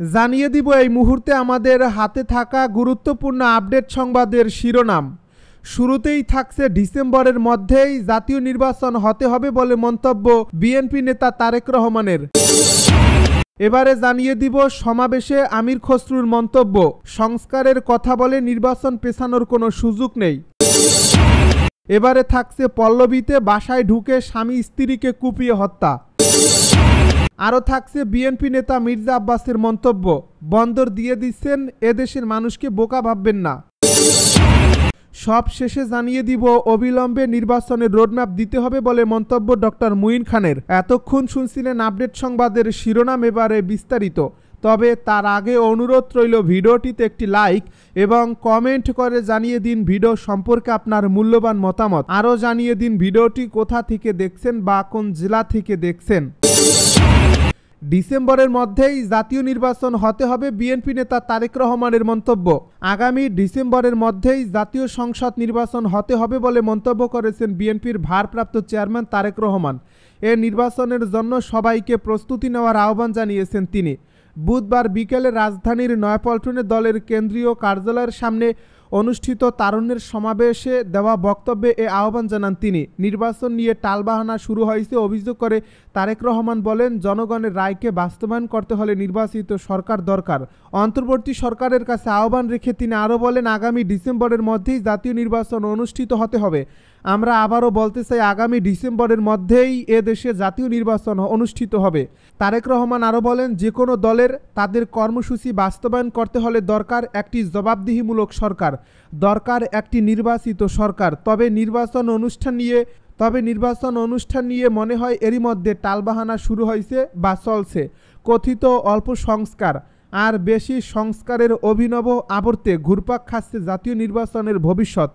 জানিয়ে দিব এই মুহূর্তে আমাদের হাতে থাকা গুরুত্বপূর্ণ আপডেট সংবাদের শিরোনাম। শুরুতেই থাকছে ডিসেম্বরের মধ্যেই জাতীয় নির্বাচন হতে হবে বলে মন্তব্য বিএনপি নেতা তারেক রহমানের। এবারে জানিয়ে দিব সমাবেশে আমির খসরুর মন্তব্য, সংস্কারের কথা বলে নির্বাচন পেছানোর কোনো সুযোগ নেই। এবারে থাকছে পল্লবীতে বাসায় ঢুকে স্বামী স্ত্রীকে কুপিয়ে হত্যা। আরও থাকছে বিএনপি নেতা মির্জা আব্বাসের মন্তব্য, বন্দর দিয়ে দিচ্ছেন, এদেশের মানুষকে বোকা ভাববেন না। সব শেষে জানিয়ে দিব অবিলম্বে নির্বাচনের রোডম্যাপ দিতে হবে বলে মন্তব্য ডক্টর মুঈন খানের। এতক্ষণ শুনছিলেন আপডেট সংবাদের শিরোনাম, এবারে বিস্তারিত। তবে তার আগে অনুরোধ রইল ভিডিওটিতে একটি লাইক এবং কমেন্ট করে জানিয়ে দিন ভিডিও সম্পর্কে আপনার মূল্যবান মতামত। আরও জানিয়ে দিন ভিডিওটি কোথা থেকে দেখছেন বা কোন জেলা থেকে দেখছেন। ডিসেম্বরের মধ্যেই জাতীয় নির্বাচন হতে হবে বিএনপি নেতা তারেক রহমানের মন্তব্য। আগামী ডিসেম্বরের মধ্যেই জাতীয় সংসদ নির্বাচন হতে হবে বলে মন্তব্য করেছেন বিএনপির ভারপ্রাপ্ত চেয়ারম্যান তারেক রহমান। এ নির্বাচনের জন্য সবাইকে প্রস্তুতি নেওয়ার আহ্বান জানিয়েছেন তিনি। বুধবার বিকেলে রাজধানীর নয়াপল্টনে দলের কেন্দ্রীয় কার্যালয়ের সামনে অনুষ্ঠিত তারুণ্যের সমাবেশে দেওয়া বক্তব্যে এ আহ্বান জানান তিনি। নির্বাচন নিয়ে টালবাহানা শুরু হয়েছে অভিযোগ করে তারেক রহমান বলেন, জনগণের রায়কে বাস্তবায়ন করতে হলে নির্বাচিত সরকার দরকার। অন্তর্বর্তী সরকারের কাছে আহ্বান রেখে তিনি আরও বলেন, আগামী ডিসেম্বরের মধ্যেই জাতীয় নির্বাচন অনুষ্ঠিত হতে হবে। আমরা আবারও বলতে চাই, আগামী ডিসেম্বরের মধ্যেই এ দেশে জাতীয় নির্বাচন অনুষ্ঠিত হবে। তারেক রহমান আরও বলেন, যে কোনো দলের তাদের কর্মসূচি বাস্তবায়ন করতে হলে দরকার একটি জবাবদিহিমূলক সরকার, দরকার একটি নির্বাচিত সরকার। তবে নির্বাচন অনুষ্ঠান নিয়ে মনে হয় এরই মধ্যে টালবাহানা শুরু হয়েছে বা চলছে। কথিত অল্প সংস্কার আর বেশি সংস্কারের অভিনব আবর্তে ঘুরপাক খাচ্ছে জাতীয় নির্বাচনের ভবিষ্যৎ।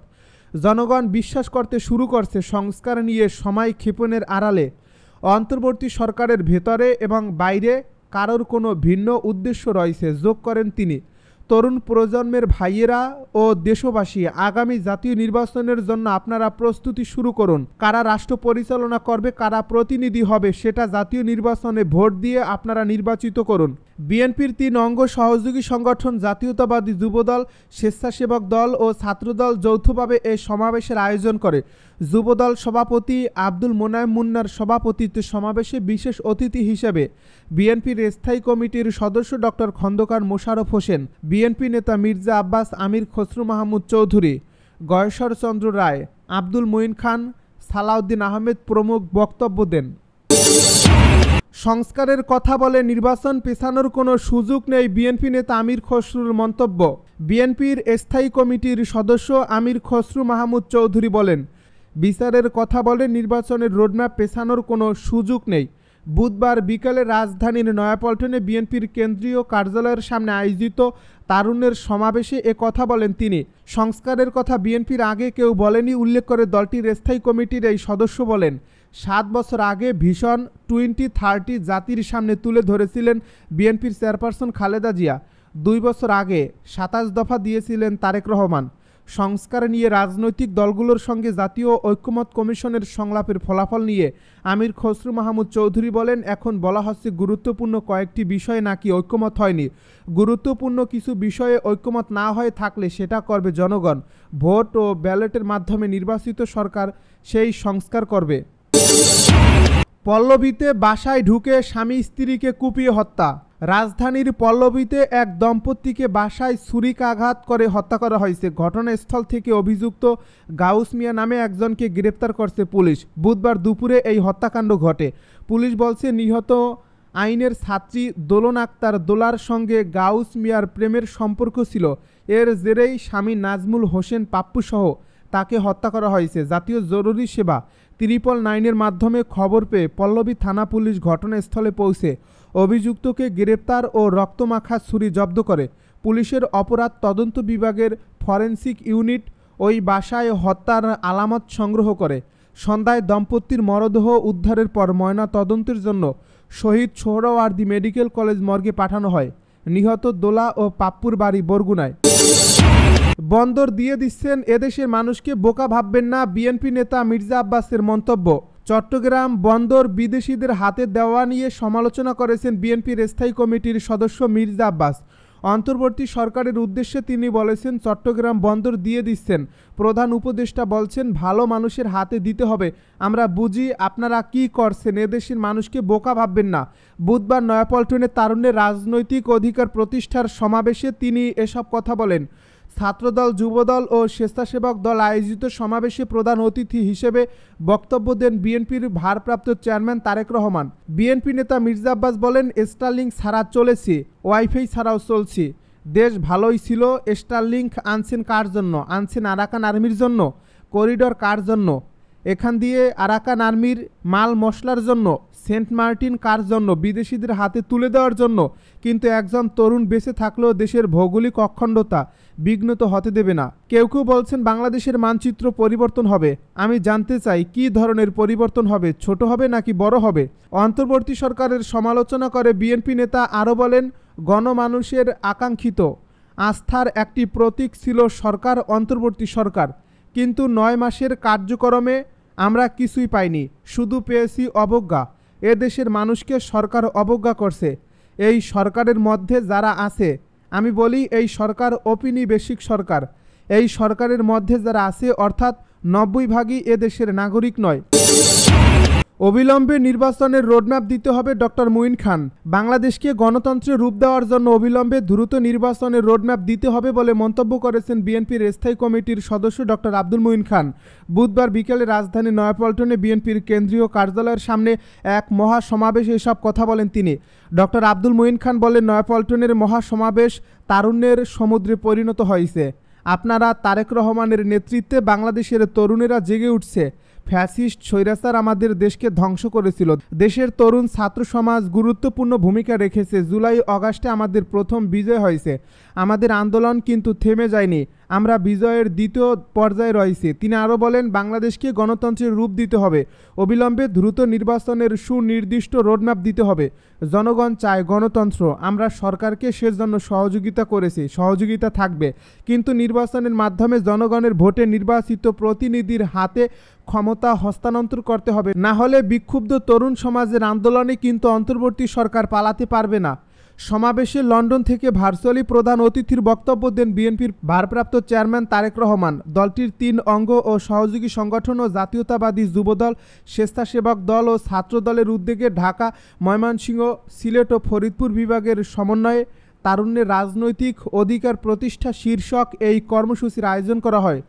জনগণ বিশ্বাস করতে শুরু করছে সংস্কার নিয়ে সময় ক্ষেপণের আড়ালে অন্তর্বর্তী সরকারের ভেতরে এবং বাইরে কারোর কোনো ভিন্ন উদ্দেশ্য রয়েছে, যোগ করেন তিনি। তরুণ প্রজন্মের ভাইয়েরা ও দেশবাসী, আগামী জাতীয় নির্বাচনের জন্য আপনারা প্রস্তুতি শুরু করুন। কারা রাষ্ট্র পরিচালনা করবে, কারা প্রতিনিধি হবে, সেটা জাতীয় নির্বাচনে ভোট দিয়ে আপনারা নির্বাচিত করুন। বিএনপির 3 অঙ্গ সহযোগী সংগঠন জাতীয়তাবাদী যুবদল, স্বেচ্ছাসেবক দল ও ছাত্রদল যৌথভাবে এই সমাবেশের আয়োজন করে। যুবদল সভাপতি আব্দুল মোনায়েম মুন্নার সভাপতিত্বে সমাবেশে বিশেষ অতিথি হিসেবে বিএনপির স্থায়ী কমিটির সদস্য ডক্টর খন্দকার মোশাররফ হোসেন, বিএনপি নেতা মির্জা আব্বাস, আমির খসরু মাহমুদ চৌধুরী, গয়েশ্বর চন্দ্র রায়, আব্দুল মুঈন খান, সালাউদ্দিন আহমেদ প্রমুখ বক্তব্য দেন। সংস্কারের কথা বলে নির্বাচন পেছানোর কোনো সুযোগ নেই বিএনপি নেতা আমির খসরুর মন্তব্য। বিএনপির স্থায়ী কমিটির সদস্য আমির খসরু মাহমুদ চৌধুরী বলেন, বিচারের কথা বলে নির্বাচনের রোডম্যাপ পেছানোর কোনো সুযোগ নেই। বুধবার বিকেলে রাজধানীর নয়াপল্টনে বিএনপির কেন্দ্রীয় কার্যালয়ের সামনে আয়োজিত তারুণ্যের সমাবেশে এ কথা বলেন তিনি। সংস্কারের কথা বিএনপির আগে কেউ বলেনি উল্লেখ করে দলটির স্থায়ী কমিটির এই সদস্য বলেন, 7 বছর আগে ভিশন 2030 জাতির সামনে তুলে ধরেছিলেন বিএনপির চেয়ারপারসন খালেদা জিয়া। 2 বছর আগে 27 দফা দিয়েছিলেন তারেক রহমান। সংস্কার নিয়ে রাজনৈতিক দলগুলোর সঙ্গে জাতীয় ঐক্যমত কমিশনের সংলাপের ফলাফল নিয়ে আমির খসরু মাহমুদ চৌধুরী বলেন, এখন বলা হচ্ছে গুরুত্বপূর্ণ কয়েকটি বিষয়ে নাকি ঐক্যমত হয়নি। গুরুত্বপূর্ণ কিছু বিষয়ে ঐক্যমত না হয়ে থাকলে সেটা করবে জনগণ। ভোট ও ব্যালটের মাধ্যমে নির্বাচিত সরকার সেই সংস্কার করবে। পল্লবীতে বাসায় ঢুকে স্বামী স্ত্রীকে কুপিয়ে হত্যা। রাজধানীর পল্লবীতে এক দম্পতিকে বাসায় ছুরিকাঘাত করে হত্যা করা হয়েছে। ঘটনাস্থল থেকে অভিযুক্ত গাউস মিয়া নামে একজনকে গ্রেপ্তার করছে পুলিশ। বুধবার দুপুরে এই হত্যাকাণ্ড ঘটে। পুলিশ বলছে, নিহত আইনের ছাত্রী দোলন আক্তার দোলার সঙ্গে গাউস মিয়ার প্রেমের সম্পর্ক ছিল। এর জেরেই স্বামী নাজমুল হোসেন পাপ্পুসহ তাকে হত্যা করা হয়েছে। জাতীয় জরুরি সেবা 999-এর মাধ্যমে খবর পেয়ে পল্লবী থানা পুলিশ ঘটনাস্থলে পৌঁছে অভিযুক্তকে গ্রেপ্তার ও রক্তমাখা ছুরি জব্দ করে। পুলিশের অপরাধ তদন্ত বিভাগের ফরেনসিক ইউনিট ওই বাসায় হত্যার আলামত সংগ্রহ করে। সন্ধ্যায় দম্পতির মরদেহ উদ্ধারের পর ময়না তদন্তের জন্য শহীদ সোহরাওয়ার্দী মেডিকেল কলেজ মর্গে পাঠানো হয়। নিহত দোলা ও পাপ্পুর বাড়ি বরগুনায়। বন্দর দিয়ে দিচ্ছেন, এদেশের মানুষকে বোকা ভাববেন না, বিএনপি নেতা মির্জা আব্বাসের মন্তব্য। চট্টগ্রাম বন্দর বিদেশিদের হাতে দেওয়া নিয়ে সমালোচনা করেছেন বিএনপির স্থায়ী কমিটির সদস্য মির্জা আব্বাস। অন্তর্বর্তী সরকারের উদ্দেশ্যে তিনি বলেছেন, চট্টগ্রাম বন্দর দিয়ে দিচ্ছেন, প্রধান উপদেষ্টা বলছেন ভালো মানুষের হাতে দিতে হবে। আমরা বুঝি আপনারা কি করছেন, এদেশের মানুষকে বোকা ভাববেন না। বুধবার নয়াপল্টনে তারুণ্যের রাজনৈতিক অধিকার প্রতিষ্ঠার সমাবেশে তিনি এসব কথা বলেন। ছাত্রদল, যুবদল ও স্বেচ্ছাসেবক দল আয়োজিত সমাবেশে প্রধান অতিথি হিসেবে বক্তব্য দেন বিএনপির ভারপ্রাপ্ত চেয়ারম্যান তারেক রহমান। বিএনপি নেতা মির্জা আব্বাস বলেন, স্টারলিংক ছাড়া চলেছি, ওয়াইফাই ছাড়াও চলছি। দেশ ভালোই ছিল। স্টারলিংক আনছেন কার জন্য? আনছেন আরাকান আর্মির জন্য। করিডর কার জন্য? এখান দিয়ে আরাকান আর্মির মাল মশলার জন্য। সেন্ট মার্টিন কার জন্য? বিদেশিদের হাতে তুলে দেওয়ার জন্য। কিন্তু একজন তরুণ বেঁচে থাকলেও দেশের ভৌগোলিক অখণ্ডতা বিঘ্নিত হতে দেবে না। কেউ কেউ বলছেন বাংলাদেশের মানচিত্র পরিবর্তন হবে। আমি জানতে চাই কি ধরনের পরিবর্তন হবে? ছোট হবে নাকি বড় হবে? অন্তর্বর্তী সরকারের সমালোচনা করে বিএনপি নেতা আরও বলেন, গণমানুষের আকাঙ্ক্ষিত আস্থার একটি প্রতীক ছিল সরকার, অন্তর্বর্তী সরকার। কিন্তু 9 মাসের কার্যক্রমে আমরা কিছুই পাইনি, শুধু পেয়েছি অবজ্ঞা। এ দেশের মানুষকে সরকার অবজ্ঞা করছে। এই সরকারের মধ্যে যারা আছে, আমি বলি এই সরকার ঔপনিবেশিক সরকার। এই সরকারের মধ্যে যারা আছে অর্থাৎ 90% এ দেশের নাগরিক নয়। অবিলম্বে নির্বাচনের রোডম্যাপ দিতে হবে ডক্টর মুঈন খান। বাংলাদেশকে গণতন্ত্রের রূপ দেওয়ার জন্য অবিলম্বে দ্রুত নির্বাচনের রোডম্যাপ দিতে হবে বলে মন্তব্য করেছেন বিএনপির স্থায়ী কমিটির সদস্য ডক্টর আব্দুল মুঈন খান। বুধবার বিকেলে রাজধানীর নয়াপল্টনে বিএনপির কেন্দ্রীয় কার্যালয়ের সামনে এক মহাসমাবেশে এসব কথা বলেন তিনি। ডক্টর আব্দুল মুঈন খান বলেন, নয়াপল্টনের মহাসমাবেশ তারুণ্যের সমুদ্রে পরিণত হয়েছে। আপনারা তারেক রহমানের নেতৃত্বে বাংলাদেশের তরুণেরা জেগে উঠছে। ফ্যাসিস্ট স্বৈরাচার আমাদের দেশকে ধ্বংস করেছিল। দেশের তরুণ ছাত্র সমাজ গুরুত্বপূর্ণ ভূমিকা রেখেছে। জুলাই আগস্টে আমাদের প্রথম বিজয় হয়েছে। আমাদের আন্দোলন কিন্তু থেমে যায়নি, আমরা বিজয়ের দ্বিতীয় পর্যায়ে রয়েছি। তিনি আরও বলেন, বাংলাদেশকে গণতন্ত্রের রূপ দিতে হবে। অবিলম্বে দ্রুত নির্বাচনের সুনির্দিষ্ট রোডম্যাপ দিতে হবে। জনগণ চায় গণতন্ত্র। আমরা সরকারকে সেজন্য সহযোগিতা করেছি, সহযোগিতা থাকবে। কিন্তু নির্বাচনের মাধ্যমে জনগণের ভোটে নির্বাচিত প্রতিনিধির হাতে ক্ষমতা হস্তান্তর করতে হবে। না হলে বিক্ষুব্ধ তরুণ সমাজের আন্দোলনে কিন্তু অন্তর্বর্তী সরকার পালাতে পারবে না। সমাবেশে লন্ডন থেকে ভার্চুয়ালি প্রধান অতিথির বক্তব্য দেন বিএনপির ভারপ্রাপ্ত চেয়ারম্যান তারেক রহমান। দলটির 3 অঙ্গ ও সহযোগী সংগঠন ও জাতীয়তাবাদী যুবদল, স্বেচ্ছাসেবক দল ও ছাত্র দলের উদ্যোগে ঢাকা, ময়মনসিংহ, সিলেট ও ফরিদপুর বিভাগের সমন্বয়ে তারুণ্যের রাজনৈতিক অধিকার প্রতিষ্ঠা শীর্ষক এই কর্মসূচির আয়োজন করা হয়।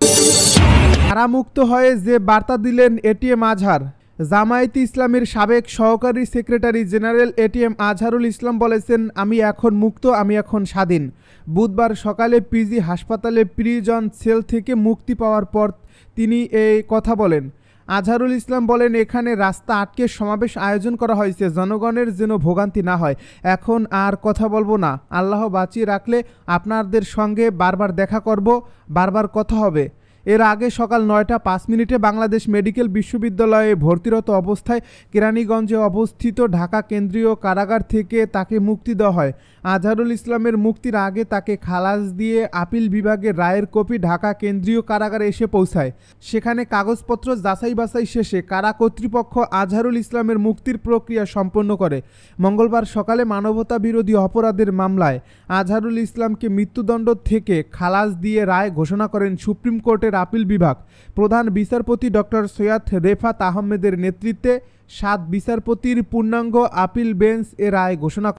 কারামুক্ত হয়ে যে বার্তা দিলেন এটিএম আজহার। জামায়াতে ইসলামের সাবেক সহকারী secretary general ATM Azharul Islam বলেছেন, আমি এখন মুক্ত, আমি এখন স্বাধীন। বুধবার সকালে পিজি হাসপাতালে প্রিজন সেল থেকে মুক্তি পাওয়ার পর তিনি এই কথা বলেন। আজহারুল ইসলাম বলেন, এখানে রাস্তা আটকে সমাবেশ আয়োজন করা হয়েছে, জনগণের যেন ভোগান্তি না হয়। এখন আর কথা বলবো না। আল্লাহ বাঁচিয়ে রাখলে আপনাদের সঙ্গে বারবার দেখা করব, বারবার কথা হবে। এর আগে সকাল 9টা 5 মিনিটে বাংলাদেশ মেডিকেল বিশ্ববিদ্যালয়ে ভর্তিরত অবস্থায় কেরানীগঞ্জে অবস্থিত ঢাকা কেন্দ্রীয় কারাগার থেকে তাকে মুক্তি দেওয়া হয়। আজহারুল ইসলামের মুক্তির আগে তাকে খালাস দিয়ে আপিল বিভাগের রায়ের কপি ঢাকা কেন্দ্রীয় কারাগারে এসে পৌঁছায়। সেখানে কাগজপত্র যাচাই বাছাই শেষে কারা কর্তৃপক্ষ আজহারুল ইসলামের মুক্তির প্রক্রিয়া সম্পন্ন করে। মঙ্গলবার সকালে মানবতা বিরোধী অপরাধের মামলায় আজহারুল ইসলামকে মৃত্যুদণ্ড থেকে খালাস দিয়ে রায় ঘোষণা করেন সুপ্রিম কোর্টের আপিল বিভাগ। প্রধান বিচারপতি ডক্টর সৈয়দ রেফাত আহমেদের নেতৃত্বে 7 বিচারপতির পূর্ণাঙ্গ আপিল বেঞ্চ এ রায় ঘোষণা